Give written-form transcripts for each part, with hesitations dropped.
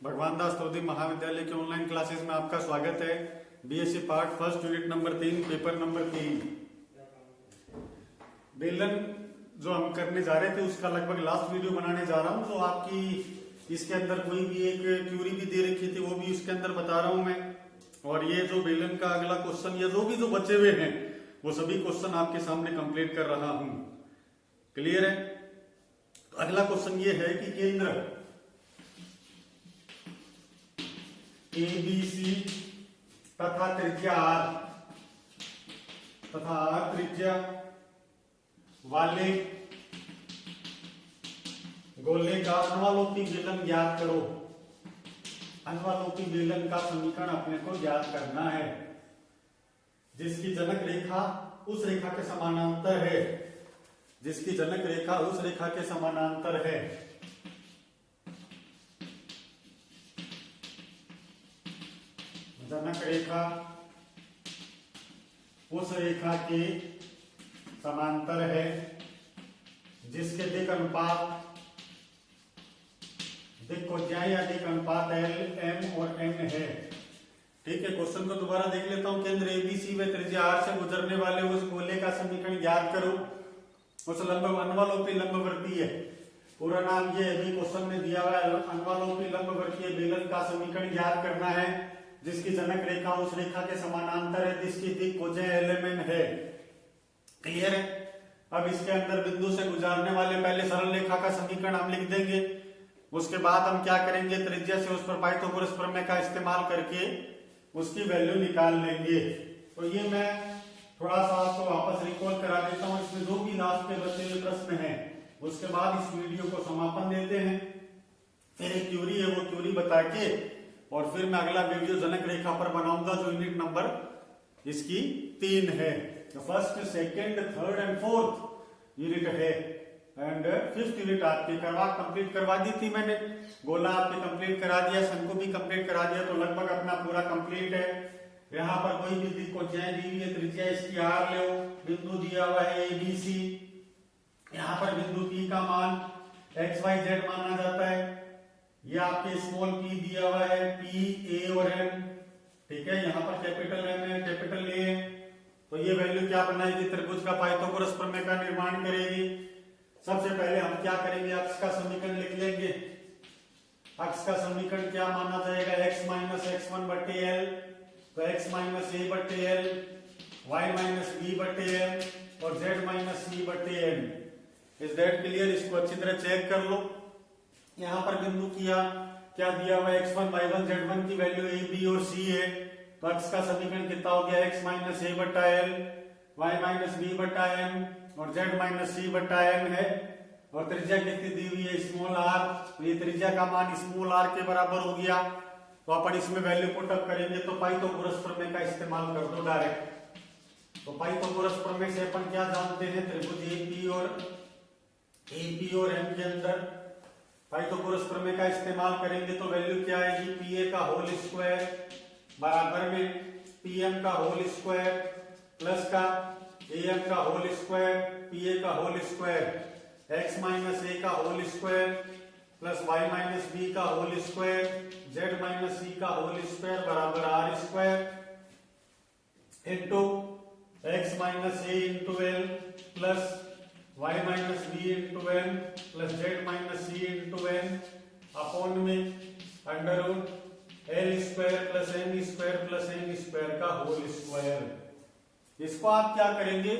भगवान दास तोदी महाविद्यालय के ऑनलाइन क्लासेस में आपका स्वागत है। BSc part first unit number 3 paper number 3 बेलन जो हम करने जा रहे थे उसका लगभग लास्ट वीडियो बनाने जा रहा हूं। तो आपकी इसके अंदर कोई भी एक क्यूरी भी दे रखी थी वो भी इसके अंदर बता रहा हूं मैं। और ये जो बेलन का अगला क्वेश्चन या जो बचे हुए हैं वो सभी क्वेश्चन आपके सामने कंप्लीट कर रहा हूं। क्लियर है? तो अगला क्वेश्चन ये है कि केंद्र ABC तथा त्रिज्या R त्रिज्या वाले गोले का अनुवालोपी बेलन ज्ञात करो। अनुवालोपी बेलन का समीकरण अपने को ज्ञात करना है जिसकी जनक रेखा उस रेखा के समानांतर है। जिसकी जनक रेखा उस रेखा के समानांतर है। जनक रेखा उस रेखा के समांतर है जिसके दिक् अनुपात दिक् कोज्याई या दिक् अनुपात L, M और N है। ठीक है, क्वेश्चन को दोबारा देख लेता हूं। केंद्र ABC व त्रिज्या R से गुजरने वाले उस गोले का समीकरण ज्ञात करो। उस अनुवालोपी लंबवर्तीय, पूरा नाम ये अभी क्वेश्चन में दिया हुआ है। अनुवालोपी लंबवर्तीय बेलन का समीकरण ज्ञात करना है जिसकी जनक रेखा उस रेखा के समानांतर है जिसकी दिक् कोज्याई LMN है। क्लियर है? अब इसके अंदर बिंदु से गुजरने वाले पहले सरल रेखा का समीकरण हम लिख देंगे। उसके बाद हम क्या करेंगे, त्रिज्या से उस पर पाइथागोरस प्रमेय का इस्तेमाल करके उसकी वैल्यू निकाल लेंगे। तो ये मैं थोड़ा सा आपको वापस रिकॉल करा देता हूं। इसमें जो भी लास्ट पे बचे हुए प्रश्न हैं उसके बाद इस वीडियो को समापन देते हैं। फिर एक क्यूरी है, वो क्यूरी बता के और फिर मैं अगला वीडियो जनक रेखा पर बनाऊंगा जो यूनिट नंबर इसकी 3 है। First, second, third and fourth unit है एंड फिफ्थ यूनिट आपकी कंप्लीट करवा दी थी मैंने। गोला आपने कंप्लीट करा दिया, शंकु भी कंप्लीट करा दिया, तो लगभग अपना पूरा कंप्लीट है। यहाँ पर कोई भी दिक् कोज्याई दी हुई है, त्रिज्या इसकी R ले, बिंदु दिया हुआ है ABC। यहाँ पर बिंदु P का मान XYZ माना जाता है। ये आपके स्मॉल p दिया हुआ है, P, A और M। ठीक है, यहाँ पर कैपिटल M है, कैपिटल A है। तो ये वैल्यू क्या बनाएगी, त्रिभुज का पाइथागोरस प्रमेय का निर्माण करेगी। सबसे पहले हम क्या करेंगे, अक्ष का समीकरण लिख लेंगे। अक्ष का समीकरण क्या माना जाएगा, x माइनस x1 बटे L, तो x माइनस a बटे L, y माइनस b बटे M और z माइनस c बटे M। Is that clear? इसको अच्छी तरह चेक कर लो। यहाँ पर बिंदु किया क्या दिया हुआ है, x1, y1, z1 की वैल्यू a, b और c है। तो अक्ष का समीकरण कितना हो गया, x माइनस a बटा L, y माइनस b बटा M और z माइनस c बटा M है। और त्रिज्या कितनी दी हुई है, स्मॉल r। तो ये त्रिज्या का मान स्मॉल r के बराबर हो गया। तो अपन इसमें वैल्यू पुट अप करेंगे तो पाइथागोरस प्रमेय का इस्तेमाल कर दो डायरेक्ट। तो पाइथागोरस प्रमेय से अपन क्या जानते हैं, त्रिभुज AP और M के अंदर पाइथागोरस प्रमेय का इस्तेमाल करेंगे तो वैल्यू क्या आएगी, PA का होल स्क्वायर बराबर में PM का होल स्क्वायर प्लस का AM का होल स्क्वायर, PA का whole square, x minus a का whole square plus y minus b का whole square, z minus c का होल स्क्वायर बराबर r square into x minus a into l plus y minus b into n plus z minus c into n upon में under root l square plus n square का whole square. इसको आप क्या करेंगे,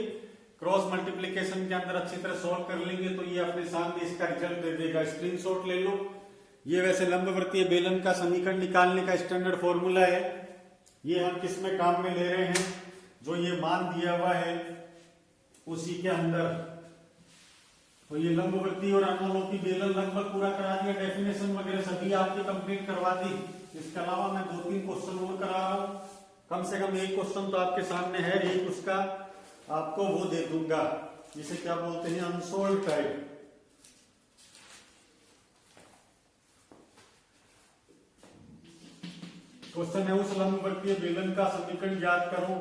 cross multiplication के अंदर अच्छी तरह सॉल्व कर लेंगे तो ये अपने सामने इसका रिजल्ट दे देगा। स्क्रीनशॉट ले लो। ये वैसे लंबवर्तीय बेलन का समीकरण निकालने का स्टैंडर्ड फॉर्मूला है। ये हम किस में काम में ले रहे हैं, जो ये मान दिया हुआ है उसी के अंदर। तो ये लंबवर्तीय और अनुलोपी बेलन लगभग पूरा करा दिया, डेफिनेशन वगैरह सभी आपकी कंप्लीट करवा दी। इसके अलावा मैं 2-3 क्वेश्चन और करा रहा हूं। कम से कम एक क्वेश्चन तो आपके सामने है, एक उसका आपको वो दे दूंगा, जिसे क्या बोलते हैं, अनसोल्व टाइप। क्वेश्चन है उस लंबवर्तीय बेलन का समीकरण ज्ञात करो।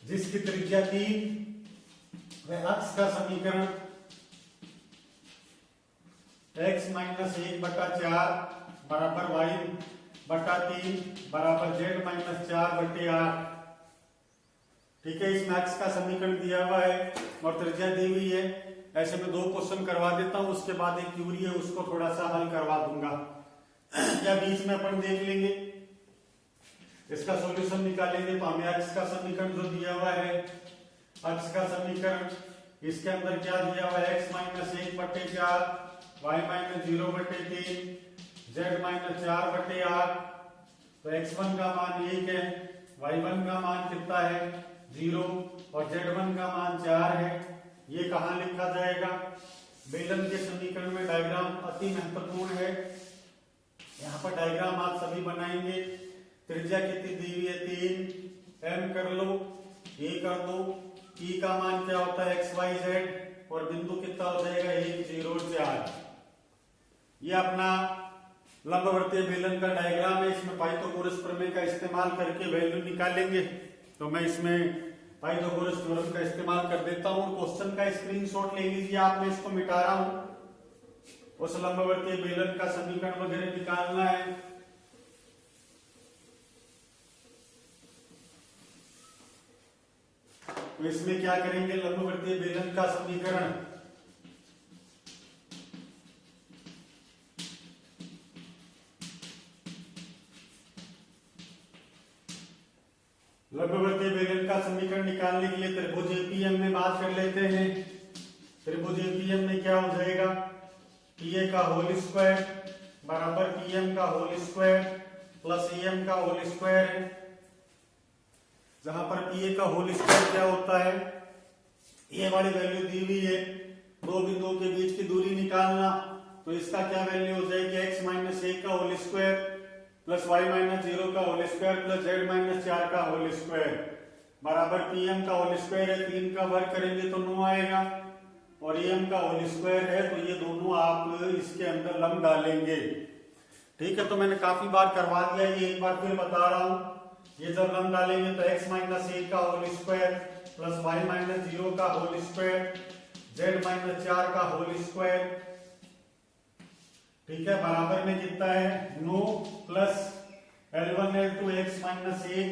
जिसकी त्रिज्या 3 वह अक्ष का समीकरण x माइनस 1/4 बराबर y/3 बराबर z माइनस 4/8। ठीक है, इसमें x का समीकरण दिया हुआ है और त्रिज्या दी हुई है। ऐसे में 2 क्वेश्चन करवा देता हूं, उसके बाद एक क्यूरी है उसको थोड़ा सा हल करवा दूंगा। या बीच में अपन देख लेंगे, इसका सॉल्यूशन निकालेंगे तो हमें x का समीकरण जो दिया हुआ है, x का समीकरण इसके अंदर क्या दिया हुआ है, x minus 1/4 y minus 0/3 z minus 4/8। तो x1 का मान 1 है, y1 का मान कितना है 0 और z1 का मान 4 है। ये कहाँ लिखा जाएगा, बेलन के समीकरण में। डायग्राम अति महत्वपूर्ण है, यहाँ पर डायग्राम आप सभी बनाएंगे। त्रिज्या कितनी दी हुई है 3, m कर लो, a कर दो, e का मान क्या होता है x y z और बिंदु कितना हो जाएगा 1 0 4। ये अपना लंबवर्तीय बेलन का डायग्राम है। इसमें पाइथागोरस प्रमेय का इस्तेमाल करके वैल्यू निकालेंगे। तो मैं इसमें पाइथागोरस थ्योरम का इस्तेमाल कर देता हूं। क्वेश्चन का स्क्रीनशॉट ले लीजिए आप, मैं इसको मिटा रहा हूं। उस लंबवर्तीय बेलन का समीकरण वगैरह निकालना है। तो इसमें क्या करेंगे, लंबवर्तीय बेलन का समीकरण निकालने के लिए त्रिभुज एपीएम में बात कर लेते हैं। त्रिभुज एपीएम में क्या हो जाएगा, पीए का होल स्क्वायर बराबर पीएम का होल स्क्वायर प्लस एम का होल स्क्वायर है। जहां पर पीए का होल स्क्वायर क्या होता है, ये वाली वैल्यू दी हुई है, दो बिंदुओं के बीच की दूरी निकालना। तो इसका क्या वैल्यू हो जाएगी, x माइनस 1 का whole square plus y minus 0 का whole square plus z minus 4 का होल स्क्वायर बराबर pm का होल स्क्वायर है। 3 का वर्ग करेंगे तो 9 आएगा और am का होल स्क्वायर है, तो ये दोनों आप इसके अंदर लंब डालेंगे। ठीक है, तो मैंने काफी बार करवा दिया, ये एक बार फिर बता रहा हूं। ये जब लंब डालेंगे तो x माइनस 1 का whole square plus y minus 0 का होल स्क्वायर z माइनस 4 का होल स्क्वायर, ठीक है, बराबर में कितना है 9 plus L1 L2 x minus 1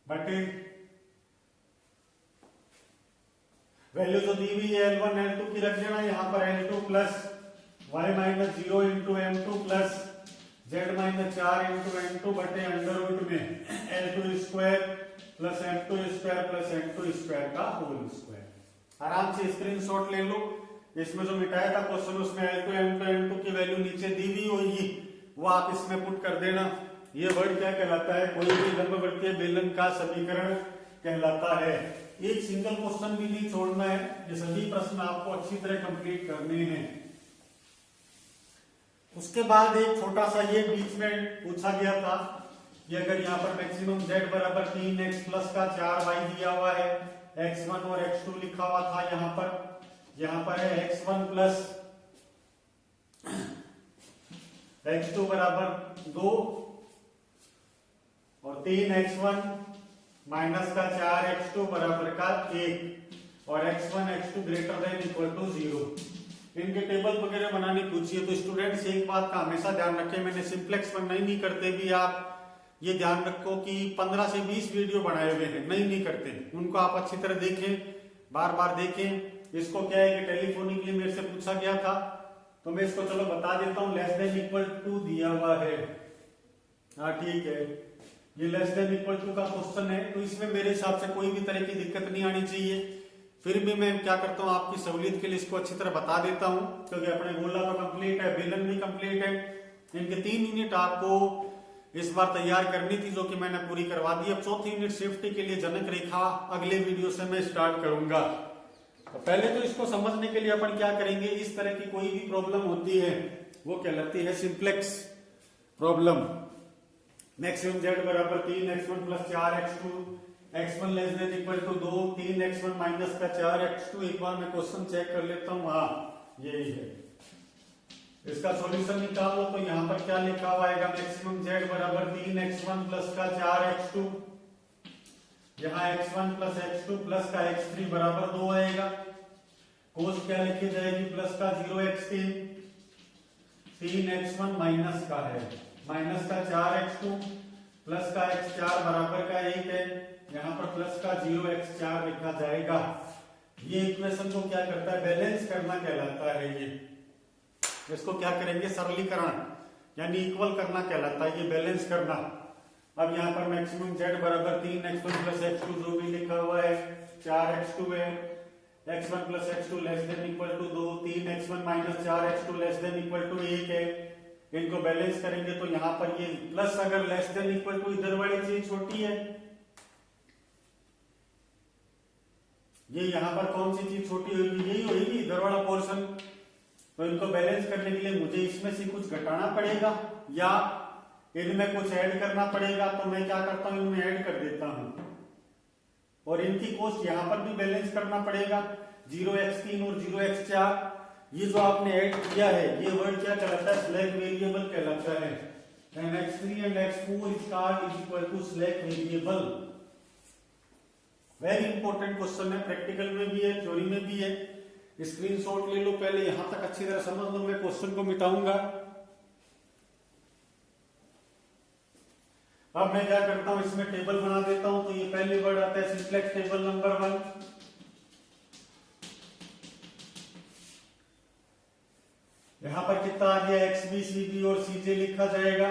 बटे वैल्यू जो दी हुई है L1 L2 की रख देना, यहां पर L2 plus y minus 0 into M2 plus z minus 4 into M2 बटे अंडर रूट में L2 square plus M2 square plus M2 square का होल स्क्वायर। आराम से स्क्रीनशॉट ले लो। इसमें जो मिटाया था क्वेश्चन, उसमें L2 M2 M2 की वैल्यू नीचे दी हुई होगी, वो आप इसमें पुट कर देना। ये वर्ड क्या कहलाता है, कोई भी लंबवर्तीय बेलन का समीकरण कहलाता है। एक सिंगल क्वेश्चन भी नहीं छोड़ना है, ये सभी प्रश्न आपको अच्छी तरह कंप्लीट करने हैं। उसके बाद एक छोटा सा ये बीच में पूछा गया था कि अगर यहाँ पर मैक्सिमम z बराबर 3x प्लस का 4y दिया हुआ है, x1 और x2 लिखा हुआ था, यहाँ पर है x1 प्लस x2 बराबर 2 और 3x1 माइनस का 4x2 बराबर का 1 और x1 x2 greater than equal to 0। इनके टेबल वगैरह बनाने पूछिए तो स्टूडेंट्स एक बात का हमेशा ध्यान रखें, मैंने सिंप्लेक्स पर नहीं करते भी आप ये ध्यान रखो कि 15 से 20 वीडियो बनाए हुए हैं, नहीं करते, उनको आप अच्छी तरह देखें, बार बार देखें। इसको क्या है कि टेलीफोनिकली मेरे से पूछा गया था, तो मैं इसको चलो बता देता हूं। लेस देन इक्वल टू दिया हुआ है, हाँ ठीक है, ये लेस देन इक्वल टू का क्वेश्चन है, तो इसमें मेरे हिसाब से कोई भी तरह की दिक्कत नहीं आनी चाहिए। फिर भी मैं क्या करता हूँ, आपकी सहूलियत के लिए इसको अच्छी तरह बता देता हूँ, क्योंकि अपने गोला तो कंप्लीट है, बेलन भी कंप्लीट है। इनके 3 यूनिट आपको इस बार तैयार करनी थी, जो कि मैंने पूरी करवा दी। अब चौथी यूनिट सेफ्टी के लिए जनक रेखा अगले वीडियो से मैं स्टार्ट करूंगा। तो पहले तो इसको समझने के लिए अपन क्या करेंगे, इस तरह की कोई भी प्रॉब्लम होती है वो कहलाती है सिंप्लेक्स प्रॉब्लम। मैक्सिमम z बराबर 3x1 plus 4x2, x1 less than equal to 2, 3x1 minus का 4x2। एक बार मैं क्वेश्चन चेक कर लेता हूँ, हाँ यही है। इसका सॉल्यूशन निकालो तो यहाँ पर क्या लिखा हुआ है, मैक्सिमम z बराबर 3x1 प्लस का 4x2, यहाँ x1 प्लस x2 प्लस का x3 बराबर 2 आएगा। कोस क्या लिखी जाएगी, प्लस का 0x3, 3x1 माइनस का है, माइनस का 4x2 प्लस का x4 बराबर का 1 है, यहाँ पर प्लस का 0x4 लिखा जाएगा। ये इक्वेशन को क्या करता है, बैलेंस करना कहलाता है। ये इसको क्या करेंगे, सरलीकरण यानी इक्वल करना कहलाता है, ये बैलेंस करना। अब यहाँ पर मैक्सिमम z बराबर 3x1 प्लस x2 जो भी लिखा हुआ है 4x2 है, x1 plus x2 less than equal to 2, 3x1 minus 4x2 less than equal to 1 है। इनको बैलेंस करेंगे तो यहाँ पर ये प्लस अगर लेस देन इक्वल टू इधर वाली चीज छोटी है, ये यहाँ पर कौन सी चीज छोटी होगी, यही होगी इधर वाला पोर्शन। तो इनको बैलेंस करने के लिए मुझे इसमें से कुछ घटाना पड़ेगा या इनमें कुछ ऐड करना पड़ेगा। तो मैं क्या करता हूं, इनमें ऐड कर देता हूं और इनकी कोस्ट यहां पर भी बैलेंस करना पड़ेगा। 0x3 और 0x4 ये जो आपने ऐड किया है ये वर्ड क्या कहलाता है, स्लैक वेरिएबल कहलाता है। And x3 and x4 is called is equal to slack variable. Very important question है, प्रैक्टिकल में भी है, थ्योरी में भी है। स्क्रीनशॉट ले लो पहले, यहां तक अच्छी तरह समझ लो, मैं क्वेश्चन को मिटाऊंगा। अब मैं क्या करता हूं, इसमें टेबल बना देता हूं। तो ये पहली वर्ड आता है सिंप्लेक्स टेबल नंबर 1। यहां पर कितना आ गया, एक्स बी सी बी और सी जे लिखा जाएगा।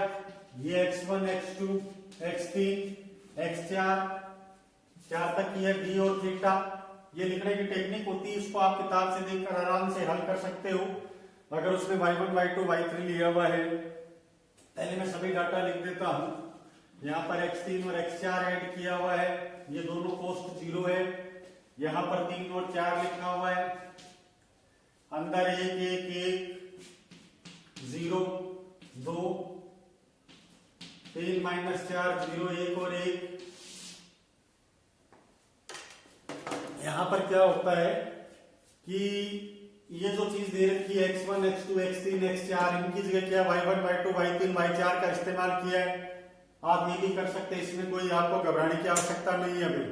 ये x1 x2 x3 x4 4 तक की है, डी और थीटा। ये लिखने की टेक्निक होती है, इसको आप किताब से देखकर आराम से हल कर सकते हो। अगर उसने y1 y2 y3 लिया हुआ है, पहले मैं सभी डाटा लिख देता हूं। यहाँ पर x3 और x4 ऐड किया हुआ है, ये दोनों कोस्ट 0 है। यहाँ पर 3 और 4 लिखा हुआ है, अंदर 1 1 1 0 2 3 माइनस 4 0 1 और 1। यहां पर क्या होता है कि ये जो चीज दे रखी है x1 x2 x3 x4, इनकी जगह क्या y1 y2 y3 y4 का इस्तेमाल किया है। आप ये भी कर सकते हैं, इसमें कोई आपको घबराने की आवश्यकता नहीं है। अभी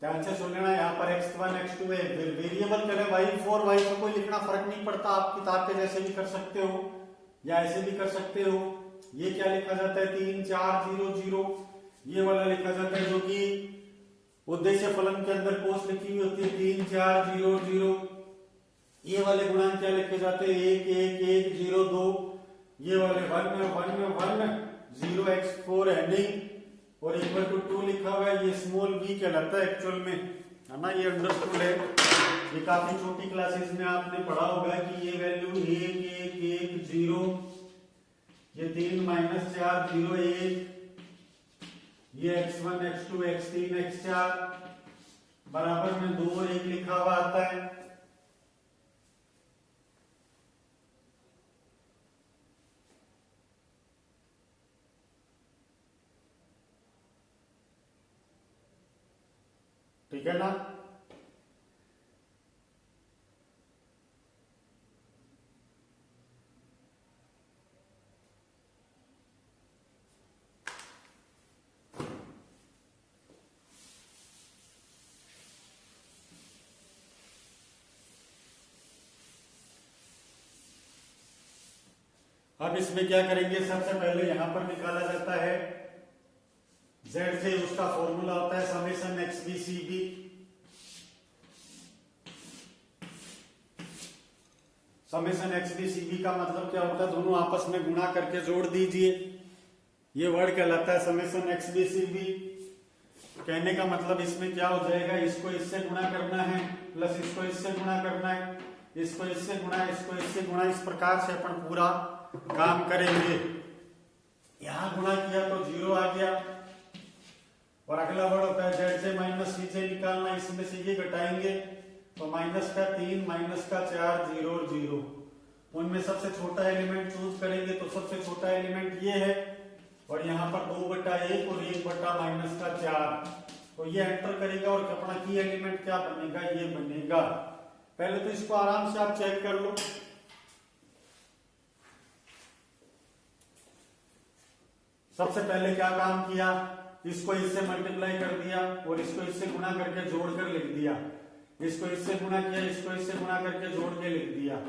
ध्यान से सुन लेना, यहाँ पर x1 x2 है, फिर वेरिएबल करे y4 y4 कोई लिखना फर्क नहीं पड़ता, आप किताब के जैसे भी कर सकते हो या ऐसे भी कर सकते हो। ये क्या लिखा जाता है, 3 4 0 0, ये वाला लिखा जाता है जो कि उद्देश्य फलन के अंदर कोस लिखी हुई होती है 3 4 0 0। ये वाले गुणांक क्या लिखे जाते हैं, 1 1 1 0 2। ये वाले 1 1 1 0x4 है नहीं, और इक्वल टू 2 लिखा हुआ है। ये स्मॉल v कहलाता है एक्चुअल में, है ना, ये अंडरस्टूड है। ये काफी छोटी क्लासेस में आपने पढ़ा होगा कि ये वैल्यू 1 1 1 0, ये 3 माइनस 4 0 1, ये x1 x2 x3 x4 बराबर में 2 और 1 लिखा हुआ आता है। ठीक है ना। अब इसमें क्या करेंगे, सबसे पहले यहां पर निकाला जाता है z से, उसका फॉर्मूला होता है summation X B C B. Summation X B C B का मतलब क्या होता है, दोनों आपस में गुणा करके जोड़ दीजिए, ये वर्ड कहलाता है summation X B C B. कहने का मतलब इसमें क्या हो जाएगा, इसको इससे गुणा करना है प्लस इसको इससे गुणा करना है, इसको इससे गुणा इसको इससे गुणा, इस प्रकार से अपन पूरा काम करेंगे। यहां गुणा किया तो 0 आ गया, और अगला वर्ड होता है z से माइनस सी से निकालना, इसमें से ये घटाएंगे तो माइनस का 3 माइनस का 4 0 और 0। उनमें सबसे छोटा एलिमेंट चूज करेंगे तो सबसे छोटा एलिमेंट ये है, और यहाँ पर 2/1 और 1/माइनस का 4, तो ये एंटर करेगा और अपना की एलिमेंट क्या बनेगा, ये बनेगा। पहले तो इसको आराम से आप चेक कर लो। सबसे पहले क्या काम किया, इसको इससे मल्टीप्लाई कर दिया और इसको इससे गुणा करके जोड़कर लिख दिया। इसको इससे गुणा किया, इसको इससे गुणा करके जोड़ के लिख दिया,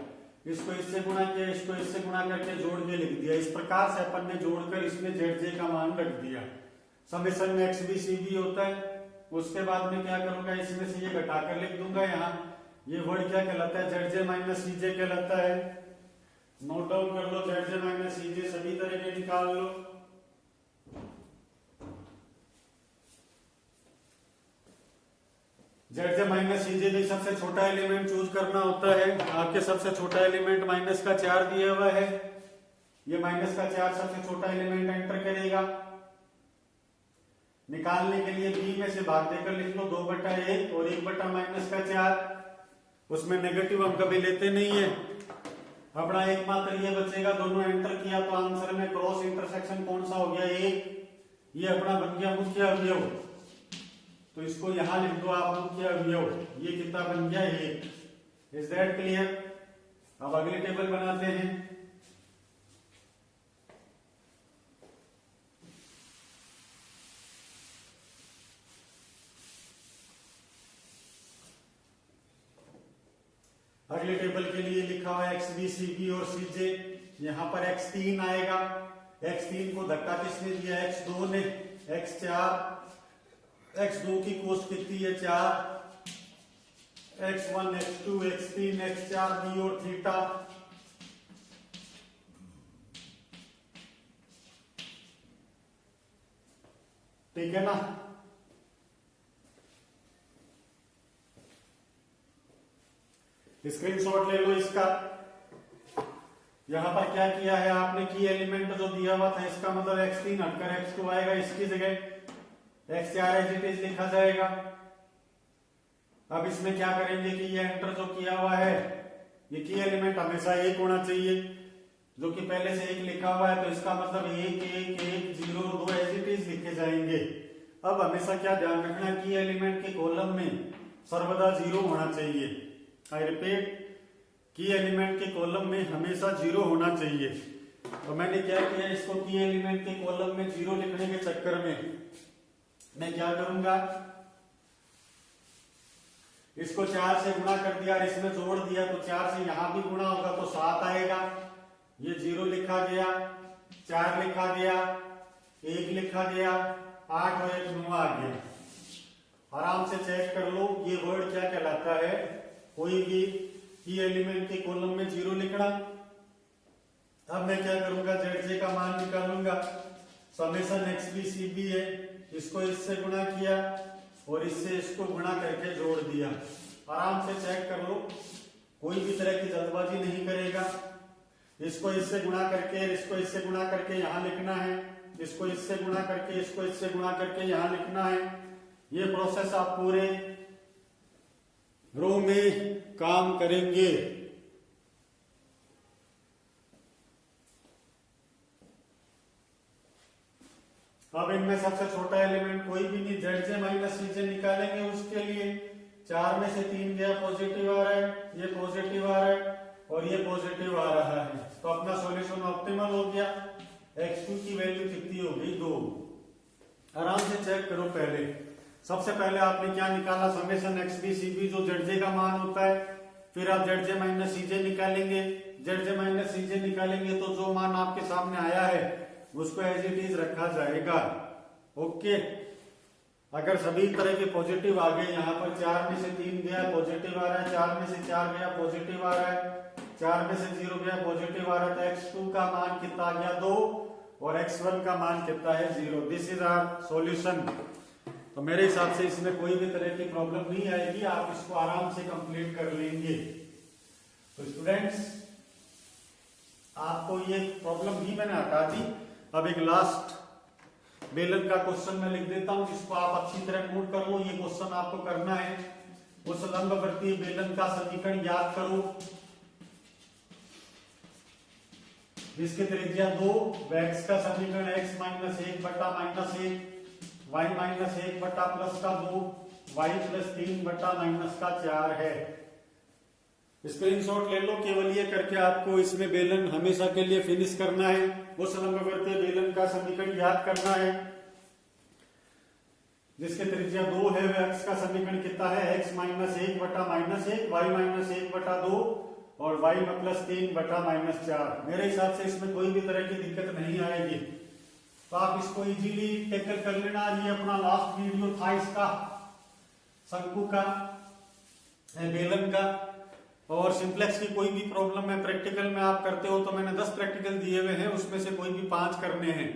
इसको इससे गुणा किया, इसको इससे गुणा करके जोड़ के लिख दिया। इस प्रकार से अपन ने जोड़कर इसमें ZJ का मान रख दिया। समेशन में XBCB होता है। उसके बाद में क्या करूंगा, इसमें से ये घटाकर लिख दूंगा। यहाँ ये वर्ड क्या कहलाता है, ZJ माइनस CJ कहलाता है। नोट डाउन कर लो, ZJ माइनस CJ सभी तरह के निकाल लो। ZJ माइनस CJ भी सबसे छोटा एलिमेंट चूज करना होता है। आपके सबसे छोटा एलिमेंट माइनस का 4 दिया हुआ है, ये माइनस का 4 सबसे छोटा एलिमेंट एंटर करेगा। निकालने के लिए बी में से भाग देकर लिख लो 2/1 और 1/-4। उसमें नेगेटिव हम कभी लेते नहीं है। अपना एकमात्र ये बचेगा, दोनों एंटर किया तो आंसर में क्रॉस इंटरसेक्शन कौन सा हो गया, 1। ये अपना बन गया मुख्य अवयव, तो इसको यहां लिख दो आप मुख्य अवयव। ये कितना बन गया, 1। Is that clear? अब अगले टेबल बनाते हैं। अगले टेबल के लिए लिखा हुआ है XBCB और CJ। यहां पर X3 आएगा। X3 को धक्का किसने दिया, X2 ने। X4, X2 की कॉस्ट कितनी है, 4। X1, X2, X3, X4 B और थीटा। ठीक है ना? स्क्रीनशॉट ले लो इसका। यहां पर क्या किया है आपने, की एलिमेंट जो दिया हुआ था इसका मतलब X3 हटकर X2 आएगा, इसकी जगह X4 एज इट इज लिखा जाएगा। अब इसमें क्या करेंगे कि ये एंटर जो किया हुआ है, ये की एलिमेंट हमेशा 1 होना चाहिए, जो कि पहले से 1 लिखा हुआ है, तो इसका मतलब 1 1 1 0 2 एज इट इज लिखे जाएंगे। अब हमेशा क्या ध्यान रखना, की एलिमेंट के कॉलम में सर्वदा 0 होना चाहिए। आई रिपीट, की एलिमेंट के कॉलम में हमेशा 0 होना चाहिए। तो मैंने क्या किया, इसको की एलिमेंट के कॉलम में 0 लिखने के चक्कर में मैं क्या करूंगा, इसको 4 से गुणा कर दिया और इसमें जोड़ दिया, तो 4 से यहां भी गुणा होगा तो 7 आएगा। ये 0 लिखा गया, 4 लिखा गया, 1 लिखा गया, 8 और 1 9 आ गया। आराम से चेक कर लो ये वर्ड क्या कहलाता है, कोई भी की एलिमेंट के कॉलम में 0 लिखना। अब मैं क्या करूंगा, ZJ का मान निकालूंगा। समेशन XBCB है, इसको इससे गुणा किया और इससे इसको गुणा करके जोड़ दिया। आराम से चेक कर लो, कोई भी तरह की जल्दबाजी नहीं करेगा। इसको इससे गुणा करके, इसको इससे गुणा करके यहां लिखना है, इसको इससे गुणा करके, इसको इससे गुणा करके यहां लिखना है। ये प्रोसेस आप पूरे रो में काम करेंगे। अब इनमें सबसे छोटा एलिमेंट कोई भी नहीं, ZJ माइनस CJ निकालेंगे। उसके लिए 4 में से 3 गया, पॉजिटिव आ रहा है, ये पॉजिटिव आ रहा है और ये पॉजिटिव आ रहा है, तो अपना सॉल्यूशन ऑप्टिमल हो गया। X2 की वैल्यू कितनी हो गई, 2। आराम से चेक करो। पहले सबसे पहले आपने क्या निकाला, समेशन XBCB जो ZJ का मान होता है। फिर आप ZJ माइनस CJ निकालेंगे। ZJ माइनस CJ निकालेंगे तो जो मान आपके सामने आया है उसको एज इट इज रखा जाएगा। ओके, अगर सभी तरह के पॉजिटिव आ गए, यहाँ पर 4 में से 3 गया, पॉजिटिव आ रहा है, 4 में से 4 गया, पॉजिटिव आ रहा है, 4 में से 0 गया, पॉजिटिव आ रहा था। X2 का मान कितना आ गया, 2 और X1 का मान कितना है, 0। This is our solution. तो मेरे हिसाब से इसमें कोई भी तरह की प्रॉब्लम नहीं आएगी, आप इसको आराम से कंप्लीट कर लेंगे। तो स्टूडेंट्स, आपको ये प्रॉब्लम भी मैंने हटा दी। अब एक लास्ट बेलन का क्वेश्चन मैं लिख देता हूं, जिसको आप अच्छी तरह नोट कर लो। ये क्वेश्चन आपको करना है, उस लंबवर्तीय बेलन का समीकरण याद करो। इसके त्रिज्या 2, x का समीकरण x माइनस 1 बटा माइनस 1, y माइनस 1 बटा प्लस का 2, y प्लस 3 बटा माइनस का 4 है। स्क्रीनशॉट ले लो। केवल ये करके आपको इसमें बेलन हमेशा के लिए फिनिश करना है। उस लंबवर्तीय बेलन का समीकरण याद करना है। जिसके त्रिज्या 2 है, वह अक्ष का समीकरण कितना है, x माइनस 1 बटा माइनस 1, वाई माइनस 1 बटा 2 और y प्लस 3 बटा माइनस 4। मेरे हिसाब से इसमें कोई भी तरह की दिक्कत नहीं आएगी, तो आप इसको इजीली टैकल कर लेना। ये अपना लास्ट वीडियो था इसका, शंकु का, बेलन का। और सिंप्लेक्स की कोई भी प्रॉब्लम है प्रैक्टिकल में आप करते हो तो मैंने 10 प्रैक्टिकल दिए हुए हैं, उसमें से कोई भी 5 करने हैं,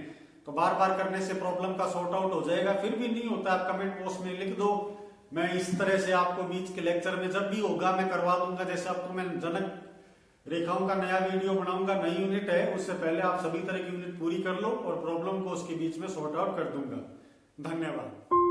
तो बार बार करने से प्रॉब्लम का सॉर्ट आउट हो जाएगा। फिर भी नहीं होता आप कमेंट बॉक्स में लिख दो, मैं इस तरह से आपको बीच के लेक्चर में जब भी होगा मैं करवा दूंगा। जैसे अब तो मैं जनक रेखाओं का नया वीडियो बनाऊंगा, नई यूनिट है, उससे पहले आप सभी तरह की यूनिट पूरी कर लो और प्रॉब्लम को उसके बीच में सॉर्ट आउट कर दूंगा। धन्यवाद।